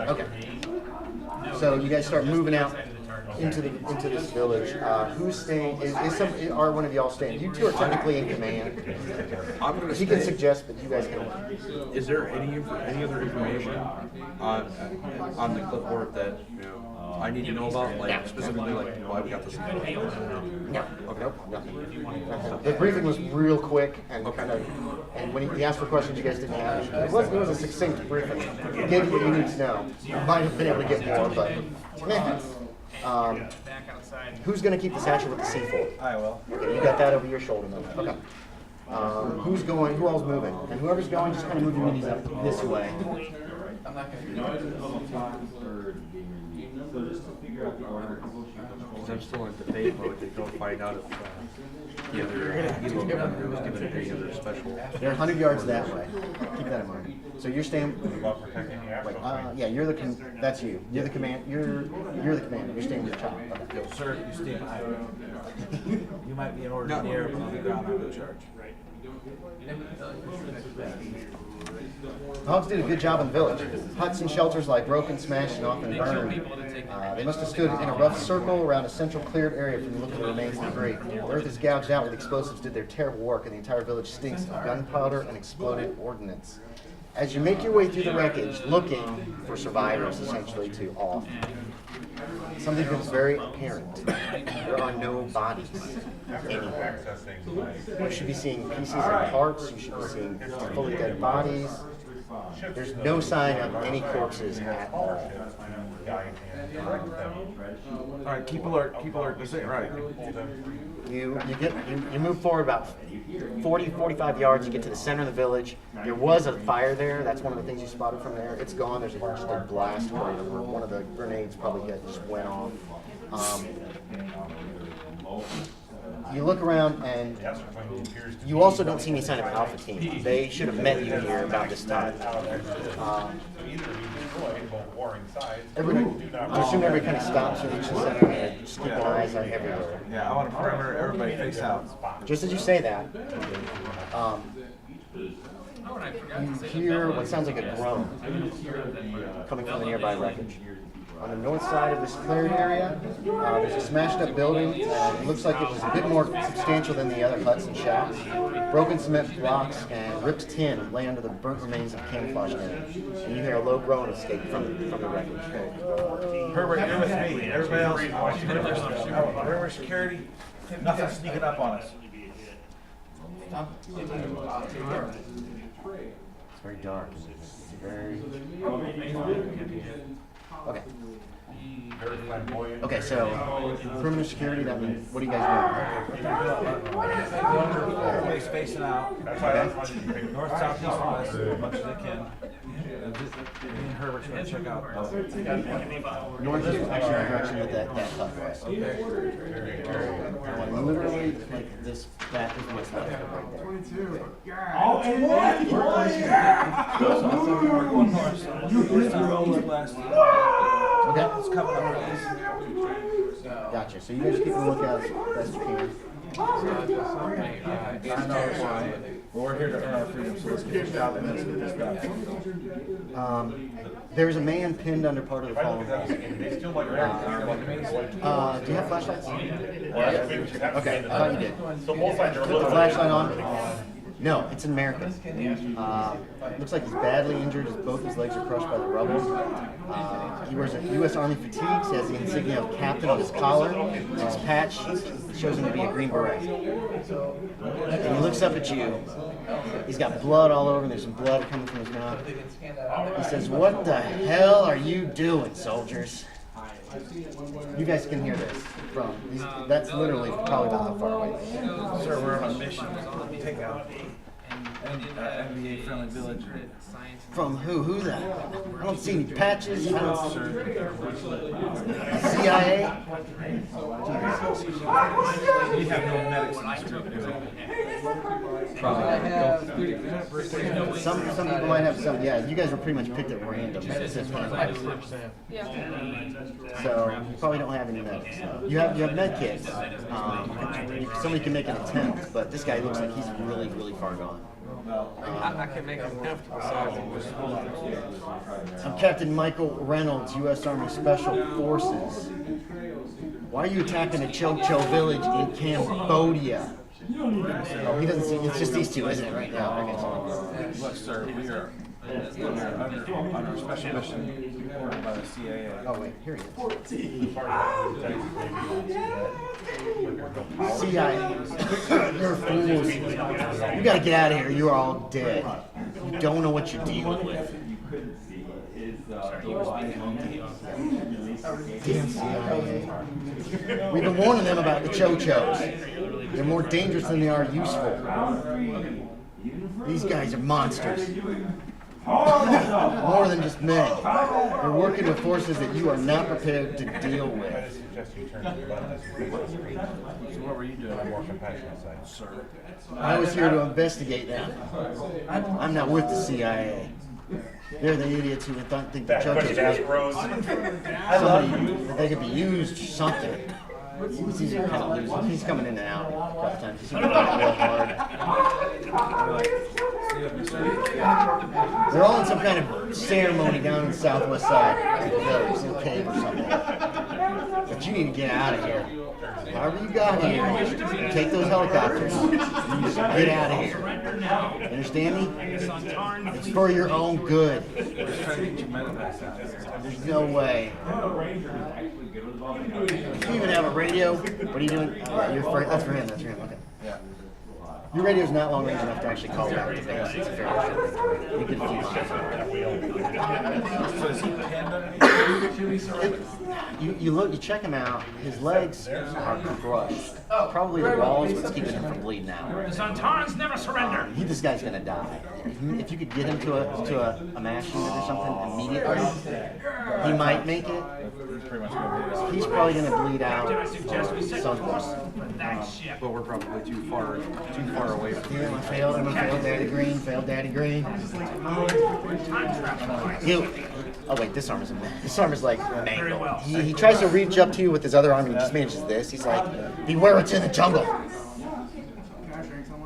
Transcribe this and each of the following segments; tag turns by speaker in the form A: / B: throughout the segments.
A: Okay. So you guys start moving out into this village. Who's staying? Are one of y'all staying? You two are technically in command. He can suggest, but you guys can.
B: Is there any other information on the clipboard that I need to know about, like specifically like why we got this?
A: No. Okay. Nope. Nothing. The briefing was real quick and kind of, and when he asked for questions, you guys didn't have any. It was a succinct briefing. It gave you what you need to know. You might have been able to get more, but. Who's going to keep the satchel with the C4?
C: I will.
A: Okay, you got that over your shoulder now. Okay. Who's going? Who all's moving? And whoever's going, just kind of move your minis up this way.
D: I'm not going to
B: Because I'm still in debate mode to go find out if either was given any other special.
A: They're 100 yards that way. Keep that in mind. So you're staying. Yeah, you're the. That's you. You're the command. You're the commander. You're staying with the child. Okay.
C: Sir, you stay behind me. You might be an order in the air, but on the ground I'm in charge.
A: The Hogs did a good job in the village. Huts and shelters lie broken, smashed, and often burned. They must have stood in a rough circle around a central cleared area from the look of the remains of the debris. The earth is gouged out where the explosives did their terrible work, and the entire village stinks of gunpowder and exploded ordnance. As you make your way through the wreckage, looking for survivors, essentially, to off, something becomes very apparent. There are no bodies anywhere. You should be seeing pieces and parts. You should be seeing fully dead bodies. There's no sign of any corpses at all.
C: All right, keep alert. Keep alert. This ain't right.
A: You move forward about 40, 45 yards. You get to the center of the village. There was a fire there. That's one of the things you spotted from there. It's gone. There's a dead blast where one of the grenades probably just went off. You look around and you also don't see any sign of Alpha Team. They should have met you here about this time. I assume everybody kind of stops at each center and just keep eyes on everywhere.
C: Yeah, I want to perimeter everybody face out.
A: Just as you say that, you hear what sounds like a groan coming from the nearby wreckage. On the north side of this cleared area, there's a smashed up building. It looks like it was a bit more substantial than the other huts and shacks. Broken cement blocks and ripped tin lay under the burnt remains of camouflage net. And you hear a low groan escape from the wreckage.
C: Herbert, you're with me. Everybody else, perimeter security, nothing sneaking up on us.
A: It's very dark. It's very... Okay. Okay, so perimeter security, that means, what do you guys do?
C: Everybody's facing out.
A: Okay.
C: North, south, east, west, as much as they can. Me and Herbert's going to check out.
A: North is actually the direction that hut was.
C: Okay.
A: Literally, like this, that is what's left right there. Okay.
C: It's coming up.
A: Gotcha. So you guys keep a lookout as best you can.
C: We're here to earn our freedom, so let's get this job and let's get this done.
A: There's a man pinned under part of the column. Do you have flashlights? Okay, I thought you did. Put the flashlight on. No, it's in America. Looks like he's badly injured. Both his legs are crushed by the rubble. He wears a U.S. Army fatigues. He has the insignia of captain on his collar. His patch shows him to be a Green Beret. And he looks up at you. He's got blood all over him. There's some blood coming from his mouth. He says, "What the hell are you doing, soldiers?" You guys can hear this from. That's literally probably about how far away.
C: Sir, we're on a mission to take out NBA-friendly villager.
A: From who? Who's that? I don't see any patches. I don't see CIA.
C: We have no medics in this group, do we?
A: Some people might have some. Yeah, you guys were pretty much picked at random. So you probably don't have any medics. You have med kits. Somebody can make an attempt, but this guy looks like he's really, really far gone.
E: I can make them comfortable sizing.
A: I'm Captain Michael Reynolds, U.S. Army Special Forces. Why are you attacking a Cho-Cho village in Cambodia? Oh, he doesn't see. It's just these two, isn't it, right now? I guess.
C: Look, sir, we are under special mission ordered by the CIA.
A: Oh, wait, here he is. CIA. You're fools. You gotta get out of here. You're all dead. You don't know what you're dealing with. Damn CIA. We've been warning them about the Cho-Chos. They're more dangerous than they are useful. These guys are monsters. More than just men. They're working with forces that you are not prepared to deal with.
C: I suggest you turn to the left. So what were you doing on the more compassionate side, sir?
A: I was here to investigate them. I'm not with the CIA. They're the idiots who think the Cho-Chos are somebody that they could be used for something. He's kind of losing. He's coming in and out a couple times. He's going real hard. They're all in some kind of ceremony down in the southwest side of the village, some cave or something. But you need to get out of here. However you got here, take those helicopters and just get out of here. You understand me? It's for your own good. There's no way. Do you even have a radio? What are you doing? That's for him. That's for him. Okay.
C: Yeah.
A: Your radio's not long range enough to actually call back to base. It's a fairly short range. You can fuse it.
C: So is he pinned underneath?
A: You look, you check him out. His legs are crushed. Probably the walls what's keeping him from bleeding out.
F: The Santarans never surrender.
A: This guy's gonna die. If you could get him to a mash unit or something immediately, he might make it. He's probably gonna bleed out.
F: I suggest we set
A: Something.
F: course for that ship.
B: But we're probably too far away from
A: Yeah, I failed Daddy Green, failed Daddy Green.
F: Time travel.
A: Oh wait, this arm is like mangled. He tries to reach up to you with his other arm and he just manages this. He's like, beware what's in the jungle.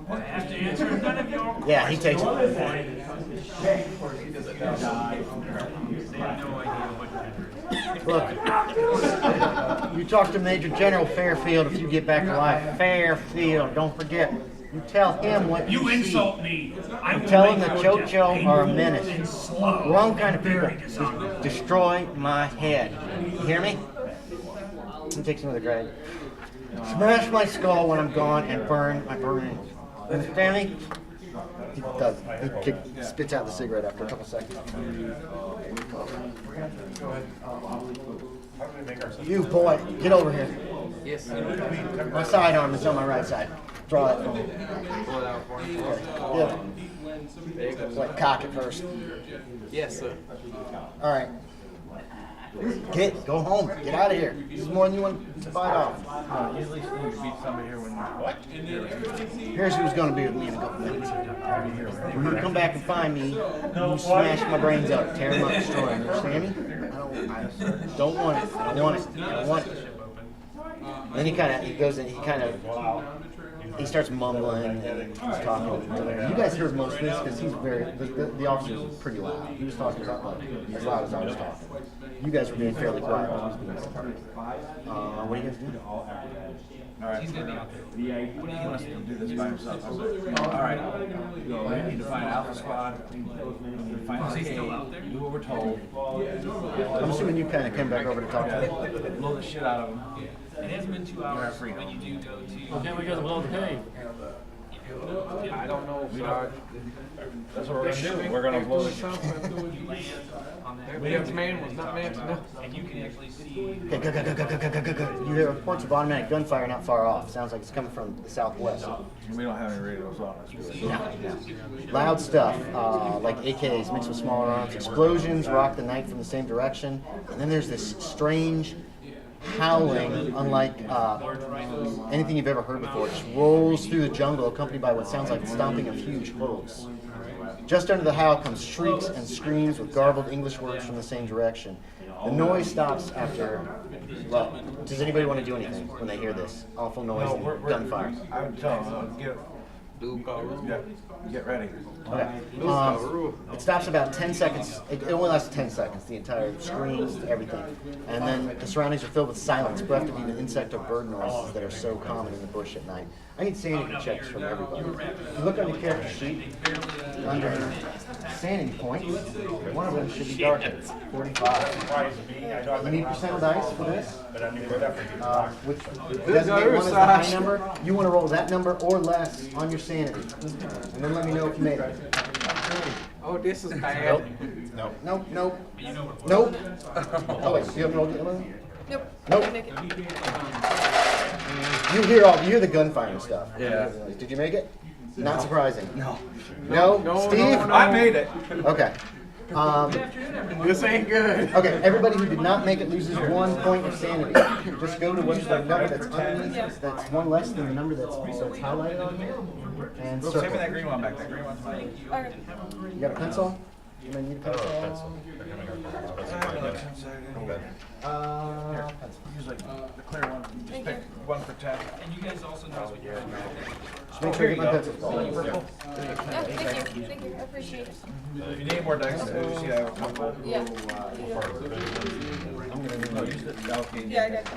F: I have to answer none of your questions.
A: Yeah, he takes it. Look, you talk to Major General Fairfield if you get back alive. Fairfield, don't forget. You tell him what
F: You
A: see.
F: insult me. I will
A: Tell him
F: make
A: the
F: your
A: Cho-Cho
F: death
A: are a
F: painful
A: menace.
F: and slow.
A: Wrong kind of people.
F: Very dishonorable.
A: Destroy my head. You hear me? He takes another drag. Smash my skull when I'm gone and burn my brains. Understand me? He does. He spits out the cigarette after a couple seconds. You boy, get over here.
E: Yes.
A: My sidearm is on my right side. Draw it from me.
E: Pull it out for me.
A: Yeah. Like cock it first.
E: Yes, sir.
A: All right. Go home. Get out of here. This is more than you want to bite off.
C: Usually you beat somebody here when you... What?
A: Here's who's going to be with me in a couple minutes. When you come back and find me, you smash my brains up, tear them up, destroy them. Understand me? I don't want it. I don't want it. I don't want it. Then he goes in, he starts mumbling and he's talking. You guys heard most of this because he's the officer's pretty loud. He was talking about as loud as I was talking. You guys were being fairly quiet. But he was being quiet. What do you guys do?
C: All right. What do you want us to do this by himself? All right. We need to find Alpha Squad. We need to find the cave. Do what we're told.
A: I'm assuming you kind of came back over to talk to me.
C: Blow the shit out of them.
F: It has been 2 hours, but you do go to...
E: Okay, we got to blow the cave. I don't know, Sarge.
C: That's what we're going to do. We're going to blow the shit.
F: You land on that.
E: Man's man was not man to know.
F: And you can actually see...
A: Okay, go. You hear reports of automatic gunfire not far off. Sounds like it's coming from the southwest.
C: We don't have any radios on us.
A: No. Loud stuff, like AKs mixed with smaller arms. Explosions rock the night from the same direction. And then there's this strange howling, unlike anything you've ever heard before. It just rolls through the jungle, accompanied by what sounds like the stomping of huge hooves. Just under the howl comes shrieks and screams with garbled English words from the same direction. The noise stops after, well, does anybody want to do anything when they hear this awful noise and gunfire?
C: I'm telling them, Get ready.
A: Okay. It stops about 10 seconds. It only lasts 10 seconds, the entire screams, everything. And then the surroundings are filled with silence, bereft of even insect or bird noises that are so common in the bush at night. I need sanity checks from everybody. If you look on your character sheet, under sanity points, one of them should be darkened. 45. You need percent dice for this, which designate one as the high number. You want to roll that number or less on your sanity. And then let me know if you made it.
E: Oh, this is bad.
A: Nope. Nope. Nope. Nope. Oh wait, you haven't rolled it?
G: Nope.
A: Nope.
G: Make it.
A: You hear the gunfire and stuff.
B: Yeah.
A: Did you make it? Not surprising.
B: No.
A: No? Steve?
C: I made it.
A: Okay.
E: This ain't good.
A: Okay, everybody who did not make it loses 1 point of sanity. Just go to what's the number that's underneath, that's one less than the number that's highlighted on here, and
C: Send me that
A: circle.
C: green one back. That green one's mine.
G: Okay.
A: You got a pencil? You may need a pencil. Pencil.
C: Use like the clear one. Just pick one for 10.
F: And you guys also notice what you're
A: Just make sure you get my pencils.
G: Yeah, thank you. Thank you. I appreciate it.
C: If you need more dice, you see that one.
G: Yeah.
C: No, use the okay.
G: Yeah, I got it.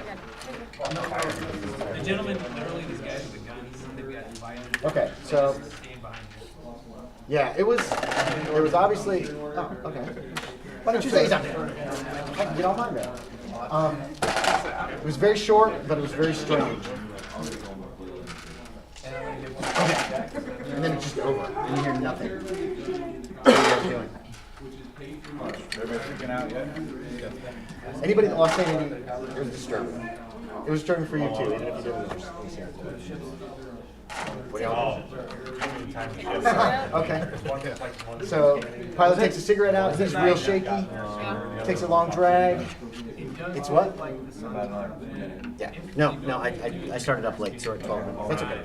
F: The gentleman, literally, these guys with the guns, they've got invited.
A: Okay, so,
F: Stand behind you.
A: yeah, it was obviously, oh, okay. Why don't you say something? I can get all mine back. It was very short, but it was very strange. Okay. And then it's just over, and you hear nothing. What are you guys doing?
C: Everybody freaking out yet?
A: Anybody that lost sanity, it was disturbing. It was disturbing for you too, even if you didn't lose any sanity. What do y'all Okay. So, pilot takes a cigarette out, he's real shaky, takes a long drag. It's what? Yeah. No, I started up late, so at 12 minutes. That's okay.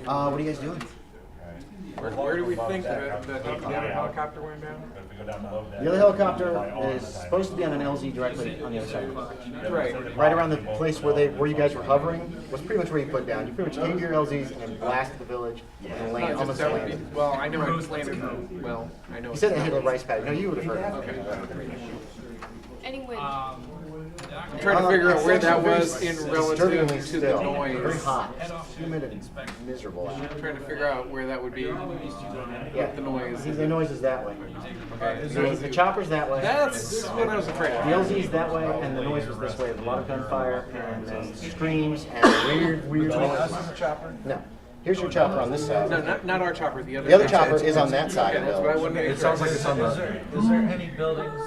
A: What are you guys doing?
E: Where do we think the other helicopter went down?
A: The other helicopter is supposed to be on an LZ directly on the other side of the bridge.
E: Right.
A: Right around the place where you guys were hovering was pretty much where you put down. You pretty much aimed your LZs and then blasted the village and landed, almost landed.
E: Well, I know it landed. Well, I know.
A: You said it hit a rice paddy. No, you would have heard it.
E: Okay.
G: Anyway.
E: I'm trying to figure out where that was in relative to the
A: still. Very
E: noise.
A: hot, humid, and miserable out.
E: I'm trying to figure out where that would be.
A: Yeah,
E: The noise.
A: The noise is that way. The chopper's that way.
E: That's what I was afraid
A: The
E: of.
A: LZ's that way, and the noise was this way. A lot of gunfire and then screams and weird noises. No. Here's your chopper on this side.
E: No, not our chopper. The other.
A: The other chopper is on that side of the
E: That's what I
A: village.
E: wanted to
B: It sounds like it's on the.
C: Is there any buildings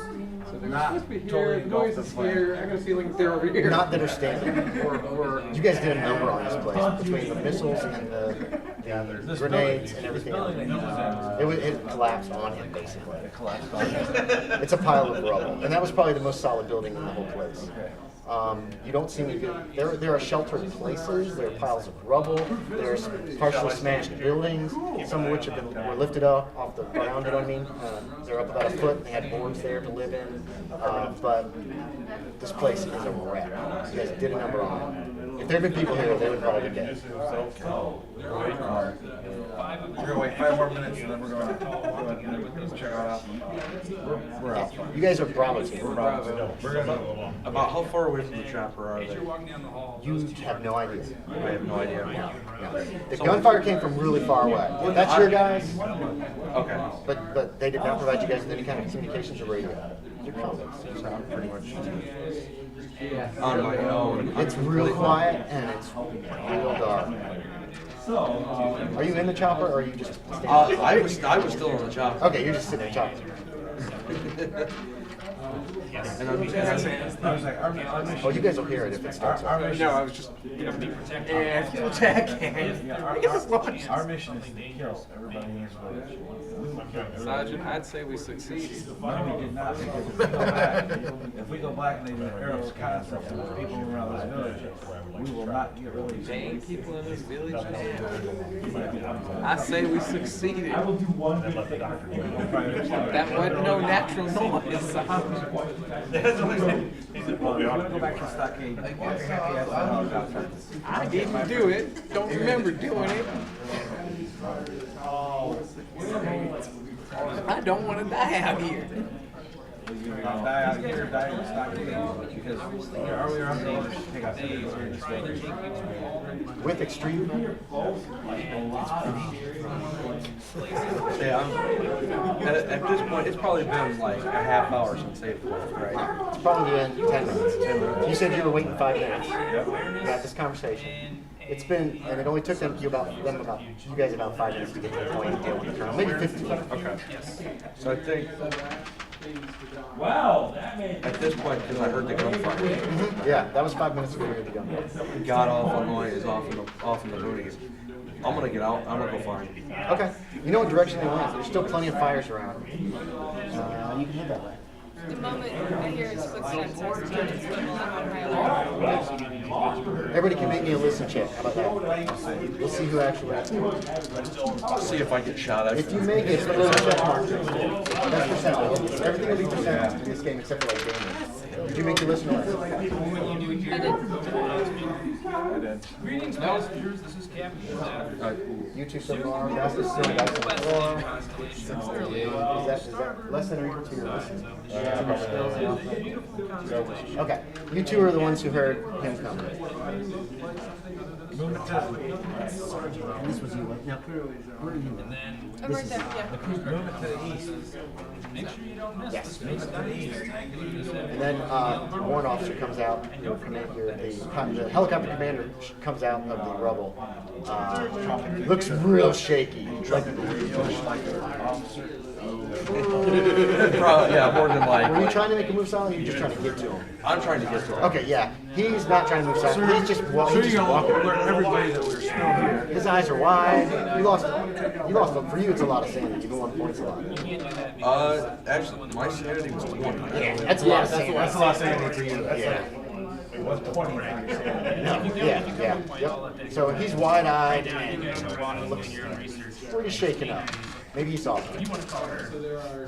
C: not totally engulfed in flames?
E: here. I got a feeling they're over here.
A: Not that are standing. You guys did a number on this place between the missiles and the grenades and everything else. It collapsed on him, basically. It's a pile of rubble. And that was probably the most solid building in the whole place. You don't see any good, there are sheltered places, there are piles of rubble, there's partially smashed buildings, some of which were lifted up off the ground, you know what I mean? They're up about a foot, and they had boards there to live in, but this place is a wreck. You guys did a number on it. If there had been people here, they would probably be dead.
C: We're gonna wait 5 more minutes and then we're gonna check it out. We're out.
A: You guys are Bravo team.
B: About how far away from the chopper are they?
F: Walking down the hall.
A: You have no idea.
B: I have no idea.
A: No. The gunfire came from really far away. That's your guys,
B: Okay.
A: but they did not provide you guys with any kind of communications or radio. You're convicts.
B: So I'm pretty much on my own.
A: It's real quiet and it's real dark. Are you in the chopper or are you just standing?
B: I was still on the chopper.
A: Okay, you're just sitting in the chopper.
B: And I'm just
C: I was like, our mission.
A: Oh, you guys will hear it if it starts.
C: Our
A: Up.
C: mission.
E: No, I was just. And people attacking.
C: Our mission is to kill everybody in this village.
E: Sergeant, I'd say we succeeded.
C: No, we did not, because if we go back, and they do arrows concept to the people around this village, we will not get released.
E: Dang people in this village now. I say we succeeded. That wasn't no natural noise.
C: Go back to stockade. Walk your happy ass out.
E: I didn't do it. Don't remember doing it. I don't want to die out here.
C: Die out here, die in the stock because earlier on they just take out days here in this village.
A: With Extreme?
B: Yeah, at this point, it's probably been like a half hour since they've left, right?
A: It's probably been 10 minutes. 10 minutes. You said you were waiting 5 minutes. Yep. We had this conversation. It's been, and it only took you guys about 5 minutes to get to the point of deal with the colonel. Maybe 15.
B: Okay. So I think
C: Wow, that made
B: at this point, because I heard the gunfire,
A: Yeah, that was 5 minutes before you gun.
B: got off Illinois is off in the boonies. I'm gonna get out. I'm gonna go find.
A: Okay. You know what direction they went. There's still plenty of fires around. You can head that way.
G: The moment I hear his footsteps, I was turning to on my
A: Everybody can make me a listen check. How about that? We'll see who actually has it.
B: See if I get shot at.
A: If you make it, put a little check mark. That's percentage. Everything will be percentage in this game except for like gaming. Did you make your listen check?
C: I did.
F: Greetings, passengers. This is Captain.
A: You two so far. That's the city. That's the floor. Is that less than or equal to your listen? Okay. You two are the ones who heard him coming. And this was you. Now, where are you?
G: I'm right there, yeah.
C: Movement to the east.
F: Make sure you don't miss
A: Yes.
F: the space to the east.
A: And then the warrant officer comes out. The helicopter commander comes out of the rubble. Looks real shaky. Like,
B: Yeah, more than
A: were you
B: like.
A: trying to make a move, Sal? Or were you just trying to get to him?
B: I'm trying to get to him.
A: Okay, yeah. He's not trying to move south. He's just walking.
C: Everybody that we're still here.
A: His eyes are wide. You lost. For you, it's a lot of sanity. You've been 1 point a lot.
B: Actually, my sanity was 20.
A: Yeah, that's a lot of sanity.
C: That's a lot of sanity for you.
A: Yeah.
C: It was 20.
A: Yep. So he's wide-eyed and looks pretty shaken up. Maybe he saw it.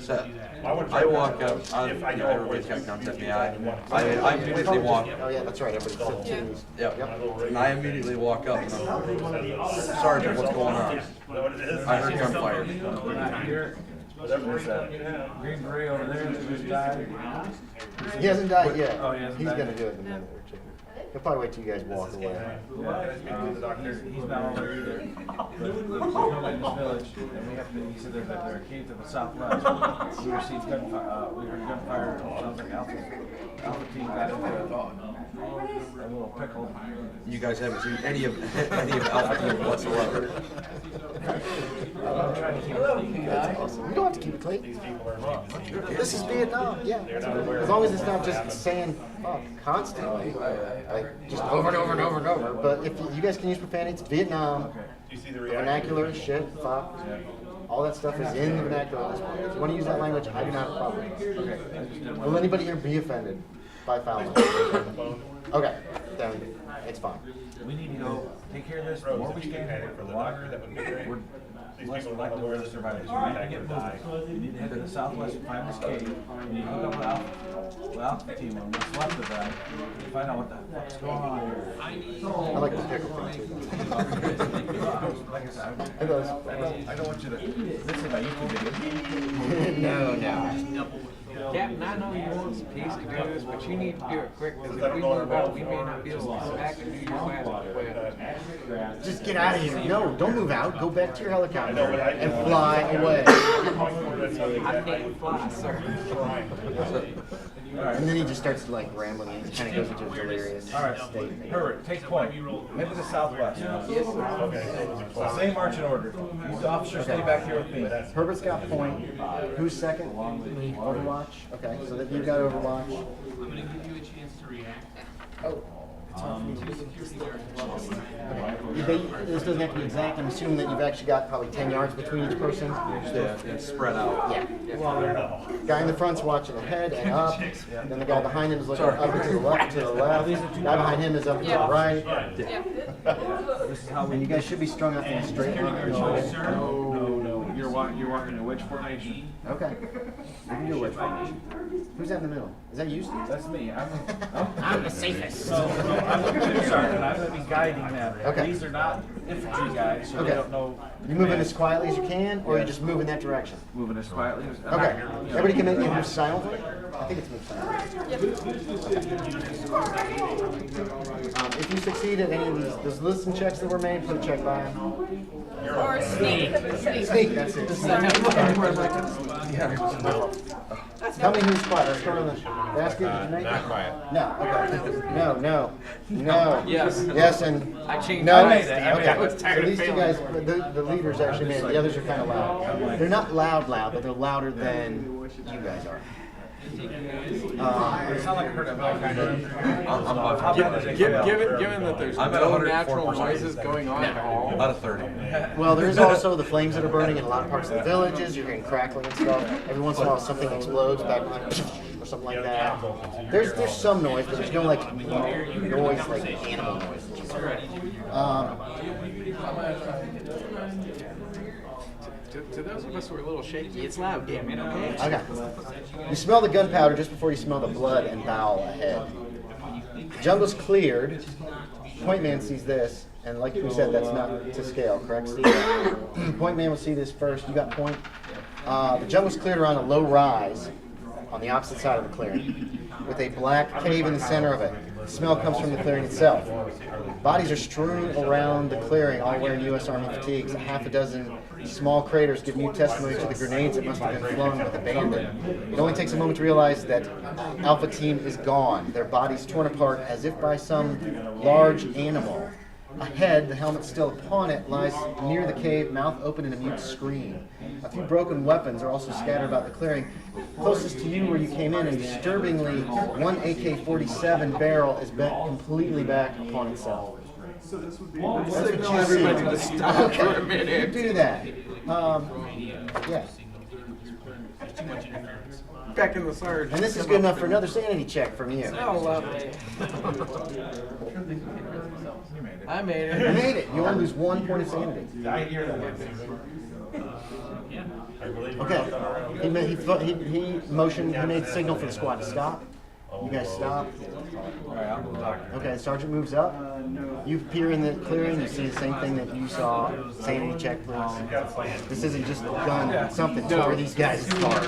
B: So, I walk up. Everybody's got guns at me. I immediately walk.
A: Oh yeah, that's right. Everybody said
B: Yep. And I immediately walk up and I'm, Sergeant, what's going on? I heard gunfire.
C: Here. There's that Green Beret over there that just died.
A: He hasn't died yet.
C: Oh, he hasn't
A: He's
C: died
A: gonna
C: yet.
A: do it in a minute or two. He'll probably wait till you guys walk away.
C: He's not over there either. But there's nobody in this village, and we have to. He said there are caves to the southwest. We received gunfire. We heard gunfire. Sounds like Alpha team got into a little pickle.
B: You guys haven't seen any of Alpha Team whatsoever.
C: I'm trying to keep it clean, guys.
A: Awesome. You don't have to keep it clean. This is Vietnam, yeah. As long as it's not just saying fuck constantly, like just over and over and over and over. But if you guys can use profanity, it's Vietnam. The vernacular, shit, fuck. All that stuff is in the vernacular at this point. If you want to use that language, I do not have a problem. Will anybody here be offended by foul language? Okay, then it's fine.
C: We need to go take care of this. The more we stand here, the longer we're less likely we're going to survive this. We need to get moving. We need to head to the southwest and find this cave. We need to hook up with Alpha team on what's left of that and find out what the fuck's going on here.
A: I like the pickle thing too.
C: Like I said, I don't want you to. This is my YouTube video.
A: No.
E: Captain, I know you want some piece to do this, but you need to do it quick because if we move out, we may not be able to come back and do your last.
A: Just get out of here. No, don't move out. Go back to your helicopter and fly away.
E: I can't fly, sir.
A: And then he just starts like rambling and kind of goes into a delirious
C: All right,
A: state.
C: Herbert, take point. Head to the southwest.
E: Yes, sir.
C: Same marching order. You officers stay back here with me.
A: Herbert's got point. Who's second? Overwatch. Okay, so that you've got Overwatch.
F: I'm going to give you a chance to react.
A: Oh.
F: Security guard.
A: This doesn't have to be exact. I'm assuming that you've actually got probably 10 yards between each person.
B: Yeah, it's spread out.
A: Yeah. Guy in the front's watching ahead and up. Then the guy behind him is looking up and to the left. Guy behind him is up and to the right.
G: Yeah.
C: This is how
A: And you guys should be strung up in a straight line.
C: No. You're walking in which formation?
A: Okay. We can do a wedge formation. Who's that in the middle? Is that you, Steve?
C: That's me.
A: I'm the safest.
C: So I'm the crew sergeant. I'm going to be guiding them.
A: Okay.
C: These are not infantry guys, so they don't know.
A: You moving as quietly as you can, or you just move in that direction?
C: Moving as quietly as.
A: Okay. Everybody can make move silently? I think it's move silently. If you succeed at any of those listen checks that were made, put a check by them.
G: Or sneak.
A: Sneak, that's it. Tell me who's quiet. Let's start on the basket. Did you make
D: Not
A: it?
D: quiet.
A: No. Okay. No.
E: Yes.
A: Yes and
E: I changed
A: no.
E: my mind.
A: Okay.
E: I was tired
A: So
E: of
A: these two
E: failing.
A: guys, the leaders actually made it. The others are kind of loud. They're not loud, but they're louder than you guys are.
C: It's not like I heard about kind of.
E: Given that there's
B: I'm at
E: no
B: 104%.
E: natural noises going on at all.
B: About a 30.
A: Well, there's also the flames that are burning in a lot of parts of the villages. You're hearing crackling and stuff. Every once in a while, something explodes back behind, or something like that. There's some noise, but there's no like noise like animal noise.
E: To those of us who are a little shaky, it's loud gaming, okay?
A: Okay. You smell the gunpowder just before you smell the blood and bowel ahead. The jungle's cleared. Point man sees this, and like we said, that's not to scale, correct, Steve? Point man will see this first. You got point. The jungle's cleared around a low rise on the opposite side of the clearing, with a black cave in the center of it. The smell comes from the clearing itself. Bodies are strewn around the clearing, all wearing U.S. Army fatigues. A half a dozen small craters give new testimony to the grenades that must have been flung with abandon. It only takes a moment to realize that Alpha Team is gone, their bodies torn apart as if by some large animal. Ahead, the helmet still upon it, lies near the cave, mouth open in a mute scream. A few broken weapons are also scattered about the clearing. Closest to you where you came in, and disturbingly, one AK-47 barrel is bent completely back upon itself. That's what you
E: Tell everybody to
A: see.
E: stop for a
A: Okay,
E: minute.
A: do that. Yeah.
E: Back in the surge.
A: And this is good enough for another sanity check from you.
E: Oh, lovely. I made
A: You
E: it.
A: made it. You only lose 1 point of sanity. Okay. He motioned. He made the signal for the squad to stop. You guys stop. Okay. Sergeant moves up. You peer in the clearing. You see the same thing that you saw. Sanity check, please. This isn't just done something to where these guys are.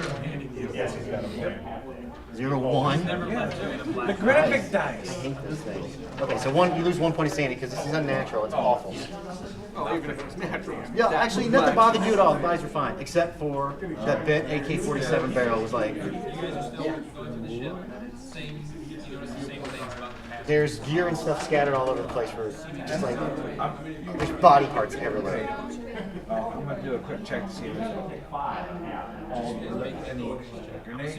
A: 0-1.
C: The graphic dice.
A: I hate those things. Okay, so you lose 1 point of sanity because this is unnatural. It's awful.
E: Well, even if it was natural.
A: Yeah, actually, nothing bothered you at all. The bodies were fine, except for that bent AK-47 barrel was like. There's gear and stuff scattered all over the place. For just like there's body parts everywhere.
C: I'm going to do a quick check to see if there's any grenades,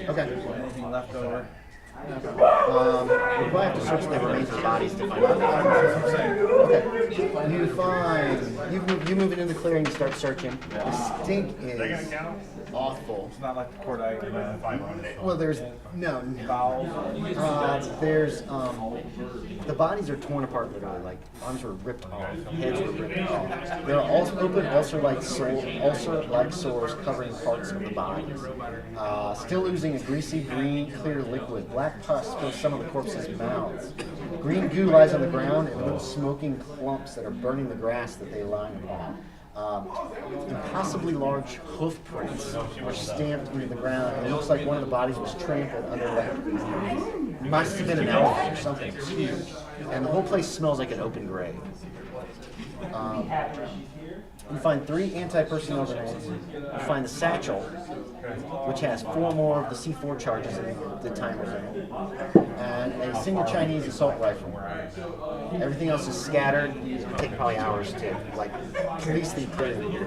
A: Okay.
C: anything left over.
A: We probably have to search the remains of bodies to find out. Okay. You find you move into the clearing. You start searching. The stink is awful.
C: It's not like the court I
A: Well, there's no. There's the bodies are torn apart literally. Like arms were ripped off, heads were ripped off. There are also open ulcer-like sores covering parts of the bodies. Still oozing a greasy green clear liquid. Black pus fills some of the corpses' mouths. Green goo lies on the ground and little smoking clumps that are burning the grass that they lie upon. Impossibly large hoof prints are stamped into the ground, and it looks like one of the bodies was trampled under that. Must have been an elephant or something. It's huge. And the whole place smells like an open grave. You find 3 anti-personnel grenades. You find the satchel, which has 4 more of the C4 charges in the timers in it, and a single Chinese assault rifle. Everything else is scattered. It'll take probably hours to police the clearing.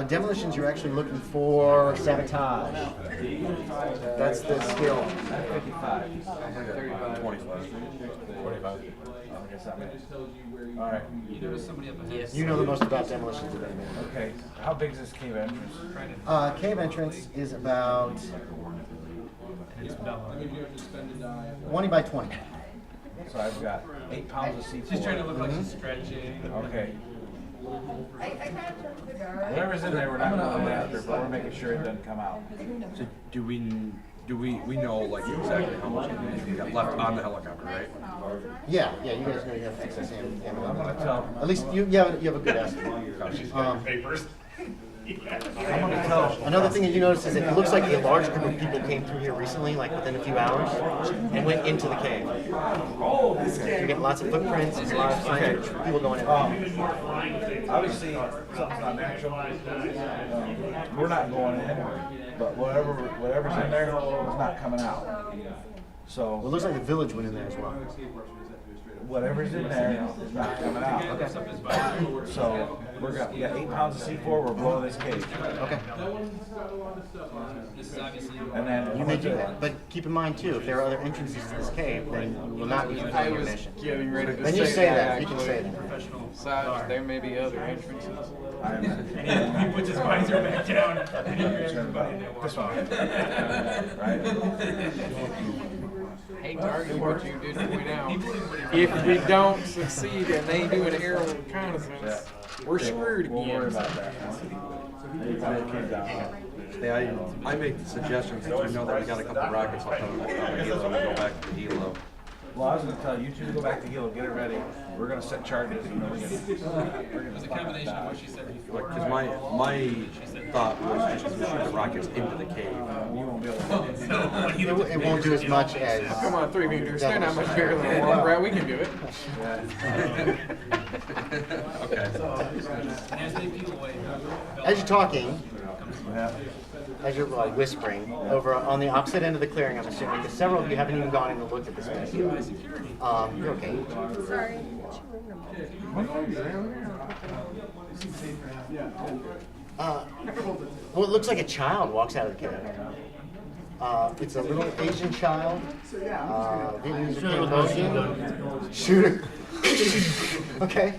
A: Demolitions, you're actually looking for sabotage. That's the skill.
C: 55. 25. All right.
A: You know the most about demolitions of anybody.
C: Okay. How big is this cave entrance?
A: Cave entrance is about 20 by 20.
C: So I've got 8 pounds of C4.
F: Just trying to look like she's stretching.
C: Okay. Whatever's in there, we're not going after, but we're making sure it doesn't come out.
B: So do we know like exactly how much we got left on the helicopter, right?
A: Yeah, you guys know you have excess ammo.
C: I'm gonna tell.
A: At least you have a good estimate.
F: Papers.
C: I'm gonna tell.
A: Another thing that you notice is it looks like a large group of people came through here recently, like within a few hours, and went into the cave. You're getting lots of footprints, and a lot of signs of people going in.
C: Obviously, something's not natural. We're not going in, but whatever's in there is not coming out. So
A: Well, it looks like the village went in there as well.
C: whatever's in there is not coming out. So we got 8 pounds of C4. We're blowing this cage.
A: Okay.
F: This is obviously.
C: And then
A: You may do that, but keep in mind too, if there are other entrances to this cave, then you will not be
E: I
A: fulfilling your
E: was
A: mission.
E: getting ready to
A: Then you say that. You can
E: actually.
A: say that.
E: Besides, there may be other entrances.
F: He puts his visor back down.
C: This one. Right?
E: I hate to argue what you did point out. If we don't succeed and they do an aerial reconnaissance, we're screwed
C: We'll worry
E: again.
C: about that.
B: Yeah, I make the suggestion since we know that we got a couple rockets left on the helo, we go back to the helo.
C: Well, I was going to tell you two to go back to Hilo, get it ready. We're going to set charges. You know, we're gonna
F: It was a combination of what she said before.
B: Because my thought was just to shoot the rockets into the cave.
C: You won't be able to.
A: It won't do as much as.
E: Come on, 3 meters. They're not much bigger than a wall rat. We can do it.
B: Okay.
F: As they peel away.
A: As you're talking,
C: Yeah.
A: as you're like whispering, over on the opposite end of the clearing, I'm assuming, because several of you haven't even gone in and looked at this mess. You're okay.
G: Sorry.
A: Well, it looks like a child walks out of the cave. It's a little Asian child. Vietnamese or Cambodian. Shooter. Okay.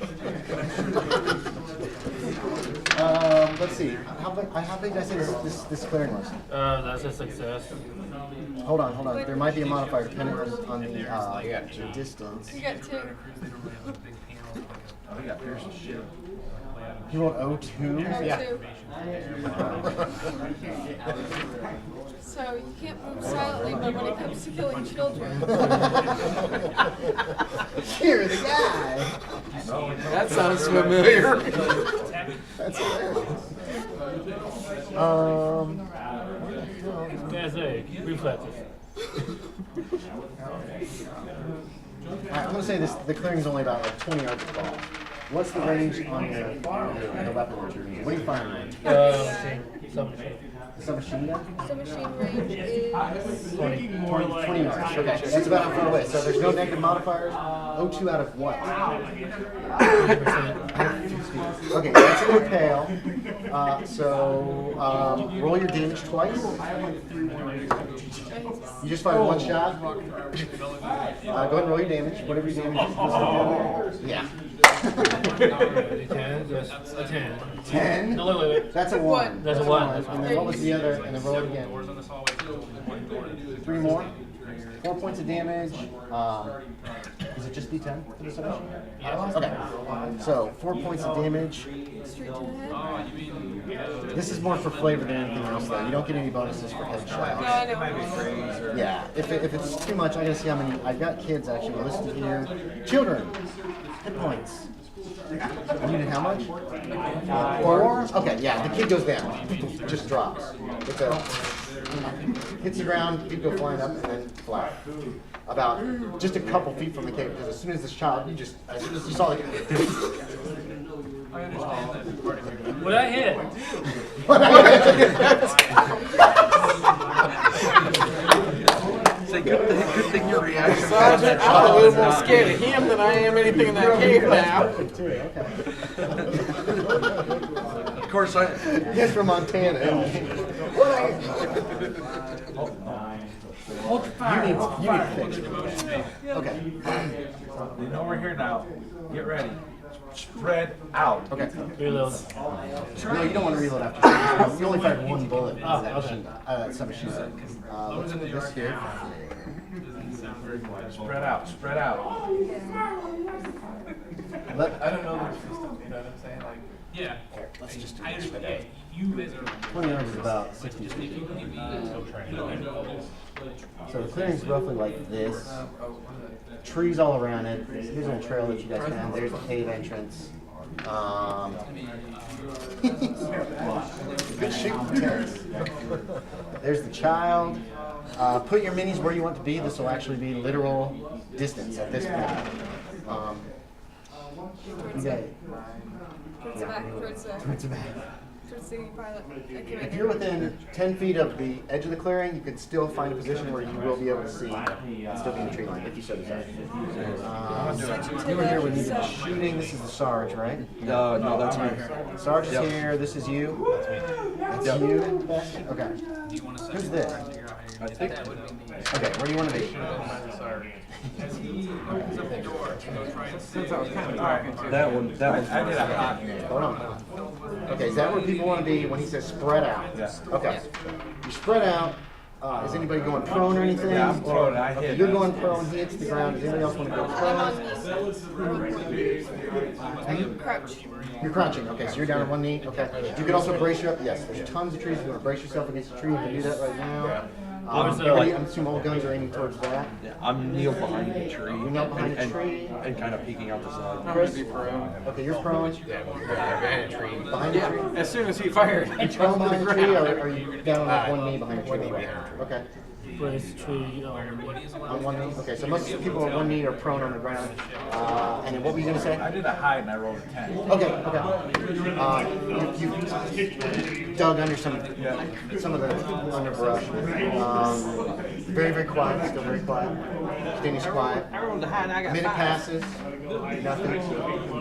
A: Let's see. How big did I say this clearing was?
H: That's a success.
A: Hold on. There might be a modifier depending on the distance.
G: You got 2.
C: Oh, we got Pierce's shit.
A: You rolled O2?
G: Yeah. 2. So you can't move silently, but when it comes to killing children.
A: You're the guy.
E: That sounds familiar.
A: That's hilarious.
H: That's a reflexes.
A: I'm going to say the clearing is only about like 20 yards across. What's the range on the weapon that you're using? What are you firing? Submachine gun?
G: Submachine range is
A: 20 yards. Okay, that's about how far away. So there's no negative modifiers. O2 out of what? 150. Okay, that's a little pale. Roll your damage twice. You just fired one shot. Go ahead and roll your damage. Whatever your damage is. Yeah.
H: 10, just a 10.
A: 10?
H: No, wait.
A: That's a 1.
H: That's a 1. That's
A: And then what was the other? And then roll it again.
F: Doors on this hallway.
A: 3 more. 4 points of damage. Is it just D10 for the submission? Okay. So 4 points of damage.
G: straight to the head.
F: Oh, you mean.
A: This is more for flavor than anything else, though. You don't get any bonuses for
G: No,
A: headshots.
G: I know.
A: Yeah. If it's too much, I gotta see how many. I've got kids actually listed here. Children. Hit points. You needed how much? 4? Okay, yeah, the kid goes down. Just drops. Hits the ground, feet go flying up, and then flat. About just a couple feet from the cave, because as soon as this child, as soon as you saw the
F: I understand that.
H: What I hit?
B: Say good thing your reaction.
E: Sergeant, I'm a little more scared of him than I am anything in that cave now.
B: Of course, I.
A: He's from Montana. You need fixed. Okay.
C: They know we're here now. Get ready. Spread out.
A: Okay.
H: Reload.
A: No, you don't want to reload after. You only fired one bullet.
H: Oh,
A: That
H: okay.
A: machine gun. That submachine gun. Let's move this here.
C: Spread out. Spread out.
A: Let,
D: I don't know the system, you know what I'm saying? Like,
F: Yeah.
A: let's just do
F: I
A: this.
F: understand. You as a
A: 20 yards is about 60
F: if
A: feet.
F: you can give me,
A: So the clearing's roughly like this. Trees all around it. Here's a little trail that you guys found. There's the cave entrance. Good shooting, Terrance. There's the child. Put your minis where you want to be. This will actually be literal distance at this point. You got it.
G: Towards the back, towards
A: Towards the back.
G: the pilot. Okay, right
A: If
G: there.
A: you're within 10 feet of the edge of the clearing, you can still find a position where you will be able to see and still be in the tree line if you so desire. You were here when you did shooting. This is the Sarge, right?
B: No, that's me.
A: Sarge is
B: Yep.
A: here. This is you. That's you. Okay.
F: do you want to
A: Who's this?
B: I think
A: Okay, where do you want to be?
F: As he opens up the door to go try and see.
E: Since I was kind of talking to
B: that one. That one's
C: I did a hot.
A: Hold on. Okay, is that where people want to be when he says spread out?
C: Yeah.
A: Okay. You spread out. Is anybody going prone or anything?
C: Yeah, I'm prone. I
A: Okay,
C: hit.
A: you're going prone. He hits the ground. Does anybody else want to go prone?
G: Crouch.
A: You're crouching. Okay, so you're down on one knee. Okay. You can also brace your. Yes, there's tons of trees. If you want to brace yourself against a tree, you can do that right now. I'm assuming all guns are aiming towards that.
B: Yeah, I'm kneel behind the tree.
A: You kneel behind the
B: and,
A: tree.
B: and kind of peeking out the side.
E: I'm gonna be prone.
A: Okay, you're prone.
E: Behind a tree.
A: Behind the tree.
E: As soon as he fired, I
A: You
E: jumped
A: prone
E: to the
A: behind the tree,
E: ground.
A: or are you down on like one knee behind a tree?
E: One knee behind a tree.
A: Okay.
H: Brace tree.
A: On one knee? Okay, so most people on one knee are prone on the ground. And then what were you going to say?
C: I did a hide and I rolled a 10.
A: Okay, okay. You dug under some of the underbrush. Very, very quiet, still very quiet. Staying quiet.
E: I rolled the high and I got
A: Minute
E: five.
A: passes, nothing.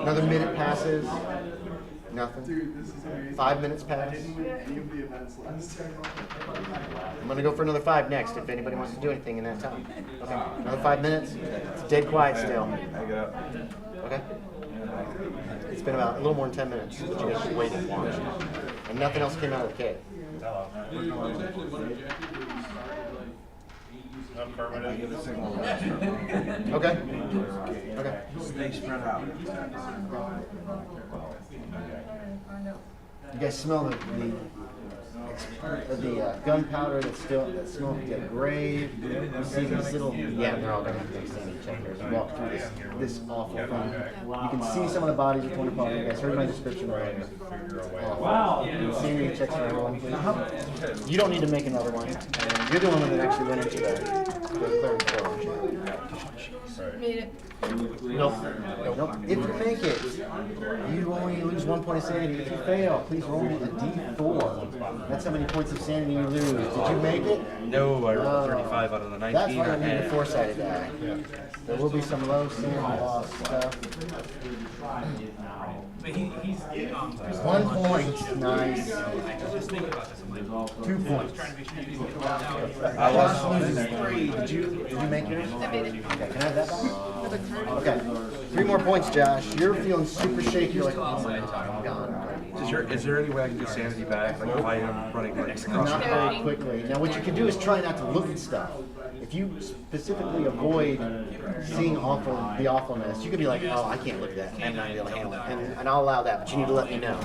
A: Another minute passes, nothing. 5 minutes pass. I'm gonna go for another 5 next if anybody wants to do anything in that time. Okay, another 5 minutes. It's dead quiet still.
C: I get up.
A: Okay? It's been about a little more than 10 minutes that you guys just waited and watched. And nothing else came out of the cave.
C: I give a signal.
A: Okay? Okay.
C: Stay spread out.
A: You guys smell the gunpowder that smells like a grave. You see these little, yeah, they're all gonna have to take sanity checkers and walk through this awful thing. You can see some of the bodies are torn apart. You guys heard my description right. Wow. Sanity checks for everyone, please. You don't need to make another one. And you're the one that actually went into the clearing floor.
G: Made it.
A: Nope. Nope. If you make it, you only lose 1 point of sanity. If you fail, please roll me a d4. That's how many points of sanity you lose. Did you make it?
B: No, I rolled 35 out of the 19.
A: That's why I
B: I
A: need the
B: had.
A: four-sided die. There will be some low sanity loss stuff.
F: But he's
A: 1 point. Nice.
F: just thinking about this. I'm like,
A: 2 points.
F: trying to make sure you get it out.
B: I lost
A: Josh loses 3. Did you make yours?
G: I made it.
A: Okay, can I have that back?
G: Another card.
A: Okay. 3 more points, Josh. You're feeling super shaky. You're like, oh my god, I'm gone.
B: Is there any way I can get sanity back? Like if I am running like across
A: Not
B: the
A: very quickly. Now, what you can do is try not to look at stuff. If you specifically avoid seeing the awfulness, you could be like, oh, I can't look at that. I'm not going to be able to handle it. And I'll allow that, but you need to let me know.